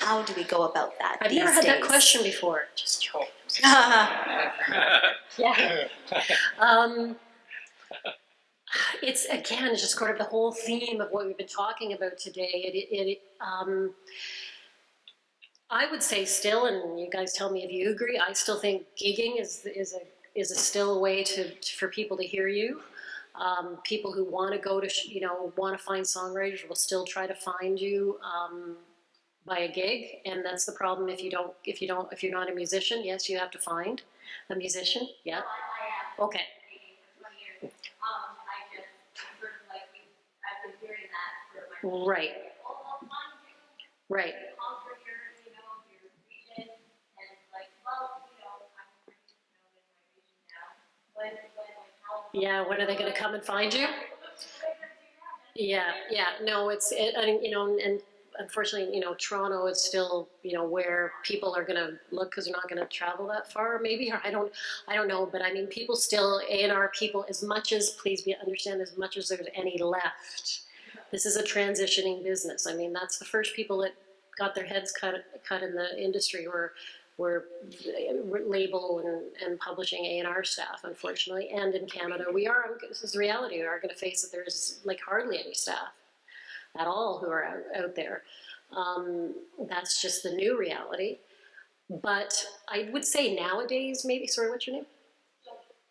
how do we go about that I've these never had that days? question before. Just joking. Yeah. It's, again, just sort of the whole theme of what we've been talking about today. I would say still, and you guys tell me if you agree, I still think gigging is a still a way for people to hear you. People who want to go to, want to find songwriters will still try to find you by a gig, and that's the problem if you're not a musician. Yes, you have to find a musician. Yeah. Okay. Right. Right. Yeah, when are they going to come and find you? Yeah, no, and unfortunately, Toronto is still, where people are going to look because they're not going to travel that far, maybe, or I don't know, but I mean, people still, A&R people, as much as there's any left, this is a transitioning business. I mean, that's the first people that got their heads cut in the industry were label and publishing A&R staff, unfortunately. And in Canada, this is the reality, we are going to face that there's like hardly any staff at all who are out there. That's just the new reality. But I would say nowadays, maybe, sorry, what's your name?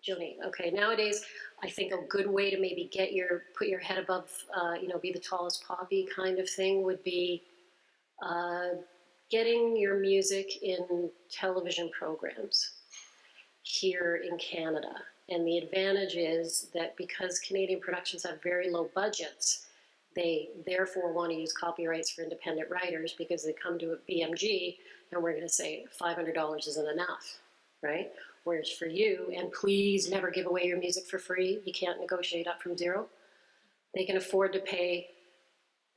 Joni. Okay, nowadays, I think a good way to maybe put your head above, be the tallest poppy kind of thing would be getting your music in television programs here in Canada. And the advantage is that because Canadian productions have very low budgets, they therefore want to use copyrights for independent writers because they come to a BMG and we're going to say $500 isn't enough, right? Whereas for you, and please never give away your music for free, you can't negotiate up from zero, they can afford to pay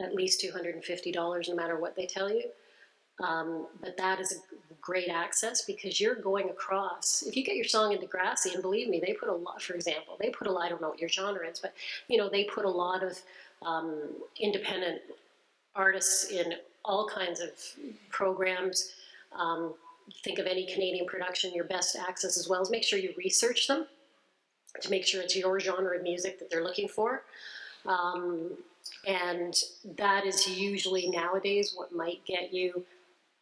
at least $250 no matter what they tell you. But that is a great access because you're going across. If you get your song in Degrassi, and believe me, they put a lot, for example, I don't know what your genre is, but they put a lot of independent artists in all kinds of programs. Think of any Canadian production, your best access as well is make sure you research them to make sure it's your genre of music that they're looking for. And that is usually nowadays what might get you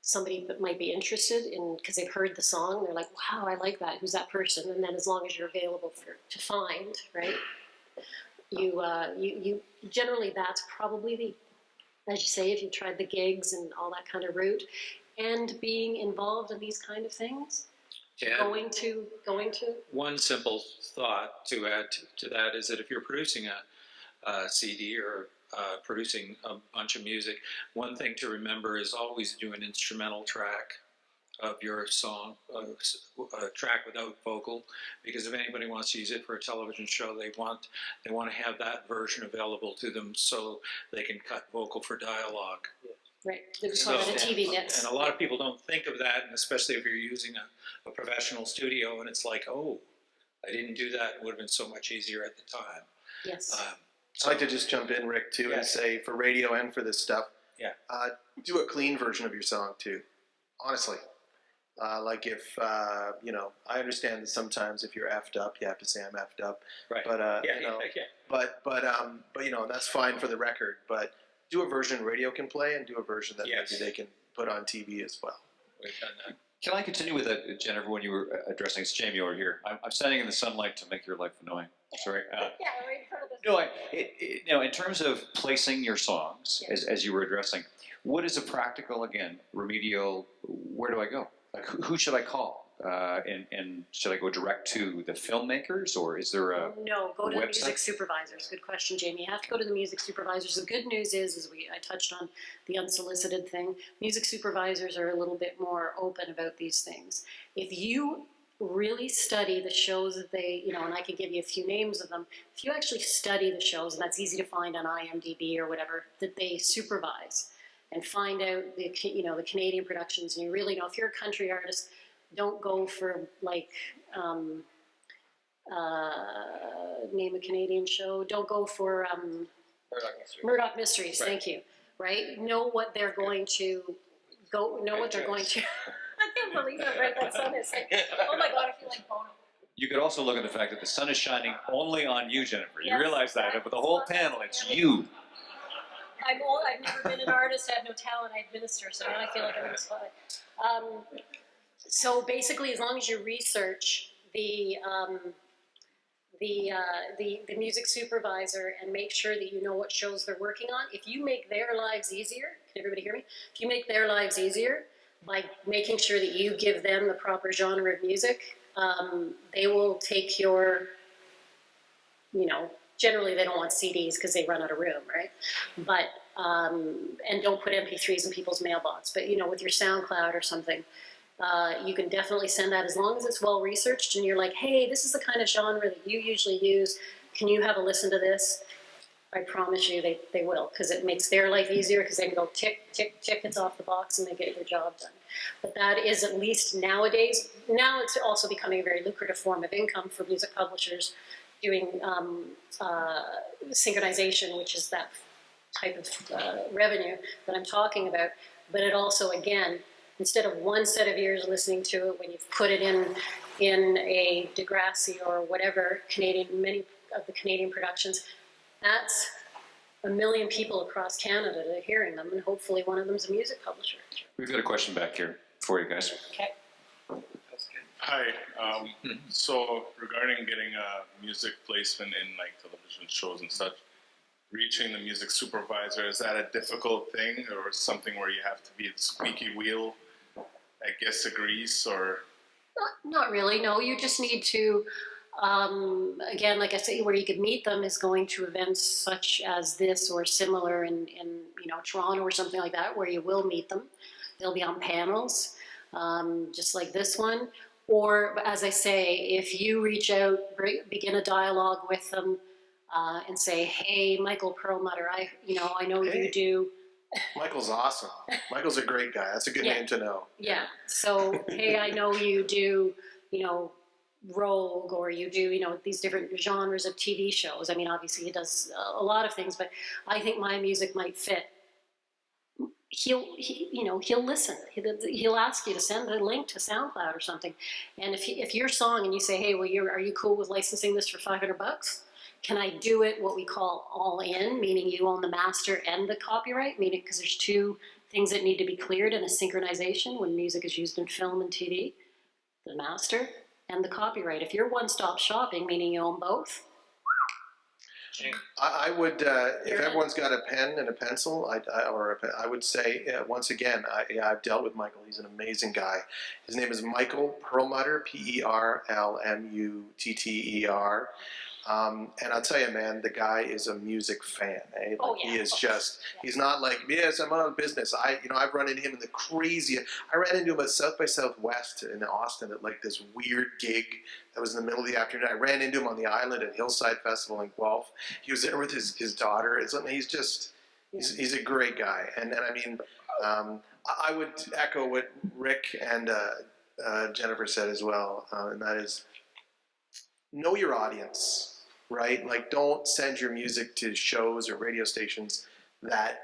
somebody that might be interested in, because they've heard the song, they're like, wow, I like that, who's that person? And then as long as you're available to find, right, you generally, that's probably as you say, if you tried the gigs and all that kind of route, and being involved in these kind of things, going to. One simple thought to add to that is that if you're producing a CD or producing a bunch of music, one thing to remember is always do an instrumental track of your song, a track without vocal, because if anybody wants to use it for a television show, they want to have that version available to them so they can cut vocal for dialogue. Right, they call it a TV mix. And a lot of people don't think of that, and especially if you're using a professional studio, and it's like, oh, I didn't do that, it would have been so much easier at the time. Yes. I'd like to just jump in, Rick, too, and say for radio and for this stuff, do a clean version of your song, too. Honestly. Like if, I understand that sometimes if you're effed up, you have to say I'm effed up. Right. But, but that's fine for the record. But do a version radio can play and do a version that maybe they can put on TV as well. We've done that. Can I continue with that, Jennifer, when you were addressing, it's Jamie over here. I'm standing in the sunlight to make your life annoying. Sorry. We're in front of this. No, in terms of placing your songs, as you were addressing, what is a practical, again, remedial, where do I go? Like, who should I call? And should I go direct to the filmmakers, or is there a No, go to the website? music supervisors. Good question, Jamie. You have to go to the music supervisors. The good news is I touched on the unsolicited thing. Music supervisors are a little bit more open about these things. If you really study the shows that they, and I can give you a few names of them, if you actually study the shows, and that's easy to find on IMDb or whatever, that they supervise, and find out the Canadian productions, and you really know, if you're a country artist, don't go for like, name a Canadian show, don't go for Murdoch Mysteries. Murdoch Mysteries, Right. Thank you, right? Know what they're going to know what they're going to. I can't believe how bright that sun is. Like, oh my God, I feel like Bono. You could also look at the fact that the sun is shining only on you, Jennifer. You Yes, realize that, exactly. but the whole panel, it's you. I'm old. I've never been an artist. I have no talent. I administer, so now I feel like I'm in a spotlight. So basically, as long as you research the music supervisor and make sure that you know what shows they're working on, if you make their lives easier, can everybody hear me? If you make their lives easier by making sure that you give them the proper genre of music, they will take your, generally they don't want CDs because they run out of room, right? But, and don't put MP3s in people's mailbox, but with your SoundCloud or something, you can definitely send that as long as it's well researched and you're like, hey, this is the kind of genre that you usually use. Can you have a listen to this? I promise you they will, because it makes their life easier because they can go tick, tick, tick, it's off the box and they get their job done. But that is at least nowadays. Now it's also becoming a very lucrative form of income for music publishers doing synchronization, which is that type of revenue that I'm talking about. But it also, again, instead of one set of ears listening to it, when you've put it in a Degrassi or whatever, many of the Canadian productions, that's 1 million people across Canada that are hearing them, and hopefully one of them's a music publisher. We've got a question back here for you guys. Okay. Hi. So regarding getting a music placement in like television shows and such, reaching the music supervisor, is that a difficult thing or something where you have to be the squeaky wheel, I guess, agrees, or? Not really, no. You just need to, again, like I say, where you could meet them is going to events such as this or similar in Toronto or something like that, where you will meet them. They'll be on panels, just like this one. Or, as I say, if you reach out, begin a dialogue with them and say, hey, Michael Perlmutter, I know you do. Michael's awesome. Michael's a great guy. That's a good name to know. Yeah. So, hey, I know you do, Rogue, or you do, these different genres of TV shows. I mean, obviously he does a lot of things, but I think my music might fit. He'll listen. He'll ask you to send a link to SoundCloud or something. And if your song and you say, hey, well, are you cool with licensing this for $500? Can I do it what we call all in, meaning you own the master and the copyright, meaning because there's two things that need to be cleared in a synchronization when music is used in film and TV, the master and the copyright. If you're one-stop shopping, meaning you own both. I would, if everyone's got a pen and a pencil, I would say, once again, I've dealt with Michael. He's an amazing guy. His name is Michael Perlmutter, Perlmutter. And I'll tell you, man, the guy is a music fan. Eh? He is just, he's not like, yes, I'm on business. I've run into him in the crazy, I ran into him at South by Southwest in Austin at like this weird gig that was in the middle of the afternoon. I ran into him on the island at Hillside Festival in Guelph. He was there with his daughter. He's just, he's a great guy. And I mean, I would echo what Rick and Jennifer said as well, and that is, know your audience. Right? Like, don't send your music to shows or radio stations that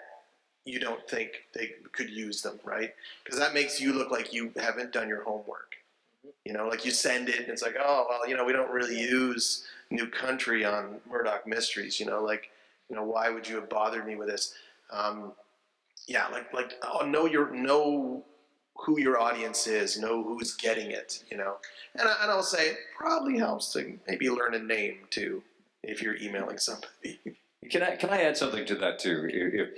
you don't think they could use them, right? Because that makes you look like you haven't done your homework. Like you send it and it's like, oh, well, we don't really use New Country on Murdoch Mysteries, why would you have bothered me with this? Know who your audience is, know who's getting it, And I'll say it probably helps to maybe learn a name too, if you're emailing somebody. Can I add something to that too?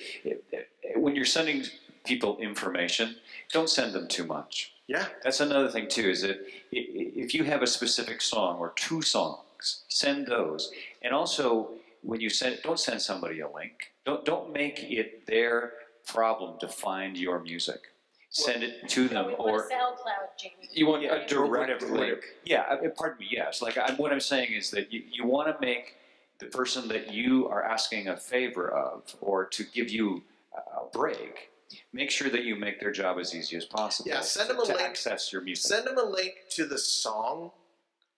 When you're sending people information, don't send them too much. Yeah. That's another thing too, is that if you have a specific song or two songs, send those. And also, when you don't send somebody a link. Don't make it their problem to find your music. Send it to them, or SoundCloud, Jamie. You want a direct whatever. link. Yeah, pardon me. Yes, what I'm saying is that you want to make the person that you are asking a favor of, or to give you a break, make sure that you make their job as easy as possible. Yeah, send them a link. Access your music. Send them a link to the song,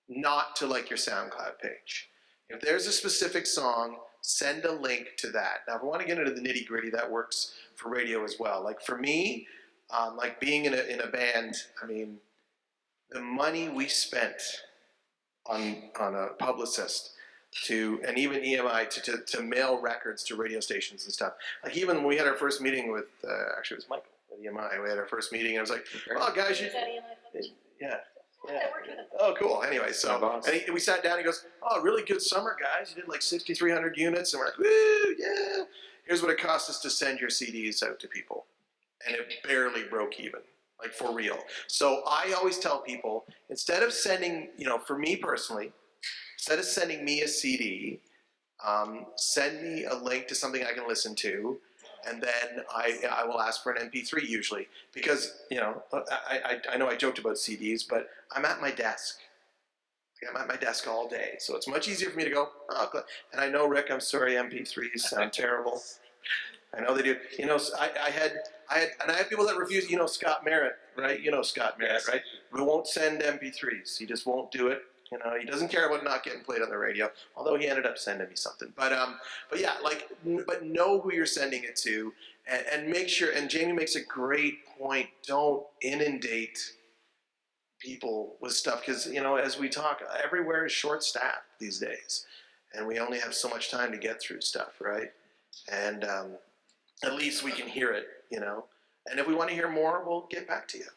not to like your SoundCloud page. If there's a specific song, send a link to that. Now, if I want to get into the nitty gritty, that works for radio as well. Like for me, Like being in a band, I mean, the money we spent on a publicist and even EMI to mail records to radio stations and stuff. Like even when we had our first meeting with, actually it was Michael at EMI, we had our first meeting and I was like, oh guys, yeah. Oh, cool. Anyway, so and we sat down and he goes, oh, really good summer, guys. You did like 6,300 units. And we're like, woo, yeah. Here's what it costs us to send your CDs out to people. And it barely broke even, like for real. So I always tell people, instead of sending, for me personally, instead of sending me a CD, send me a link to something I can listen to, and then I will ask for an MP3 usually. Because, I know I joked about CDs, but I'm at my desk. I'm at my desk all day. So it's much easier for me to go, oh, and I know, Rick, I'm sorry, MP3s sound terrible. I know they do. I had people that refuse. Scott Merritt, right? Scott Merritt, right? We won't send MP3s. He just won't do it. He doesn't care about not getting played on the radio. Although he ended up sending me something. But yeah, but know who you're sending it to, and make sure. And Jamie makes a great point. Don't inundate people with stuff because as we talk, everywhere is short-staffed these days, and we only have so much time to get through stuff, right? And at least we can hear it, And if we want to hear more, we'll get back to you.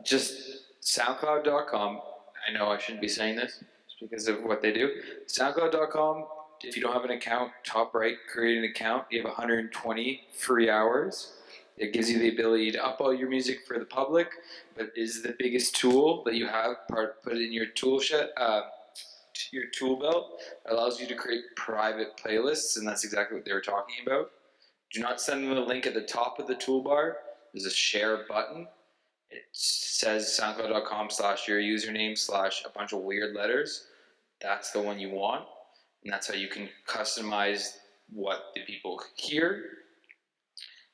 Just SoundCloud.com. I know I shouldn't be saying this just because of what they do. SoundCloud.com. If you don't have an account, top right, create an account. You have 120 free hours. It gives you the ability to upload your music for the public, but is the biggest tool that you have. Put it in your tool shed. Your tool belt. It allows you to create private playlists, and that's exactly what they were talking about. Do not send them a link at the top of the toolbar. There's a share button. It says soundcloud.com/your username/ a bunch of weird letters. That's the one you want, and that's how you can customize what the people hear.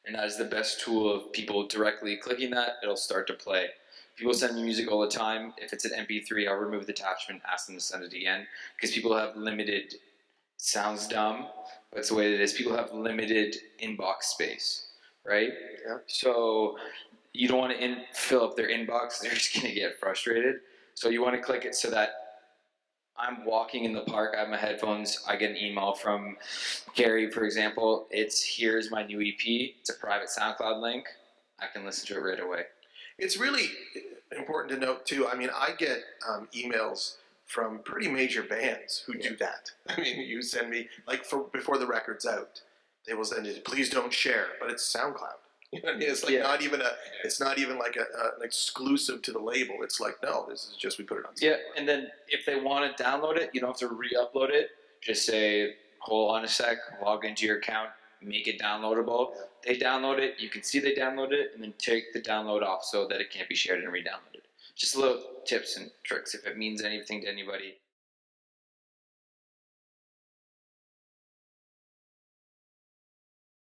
And that is the best tool of people directly clicking that. It'll start to play. People send me music all the time. If it's an MP3, I'll remove the attachment, ask them to send it again. Because people have limited, sounds dumb, but it's the way it is. People have limited inbox space, right? Yeah. So you don't want to fill up their inbox. They're just going to get frustrated. So you want to click it so that I'm walking in the park, I have my headphones, I get an email from Gary, for example. Here's my new EP. It's a private SoundCloud link. I can listen to it right away. It's really important to note, too. I mean, I get emails from pretty major bands who do that. I mean, you send me, before the record's out, they will send it, please don't share, but it's SoundCloud. You know what I mean? It's not even it's not even like an exclusive to the label. It's like, no, this is just, we put it on SoundCloud. Yeah, and then if they want to download it, you don't have to re-upload it. Just say, hold on a sec, log into your account, make it downloadable. They download it, you can see they download it, and then take the download off so that it can't be shared and re-downloaded. Just little tips and tricks. If it means anything to anybody,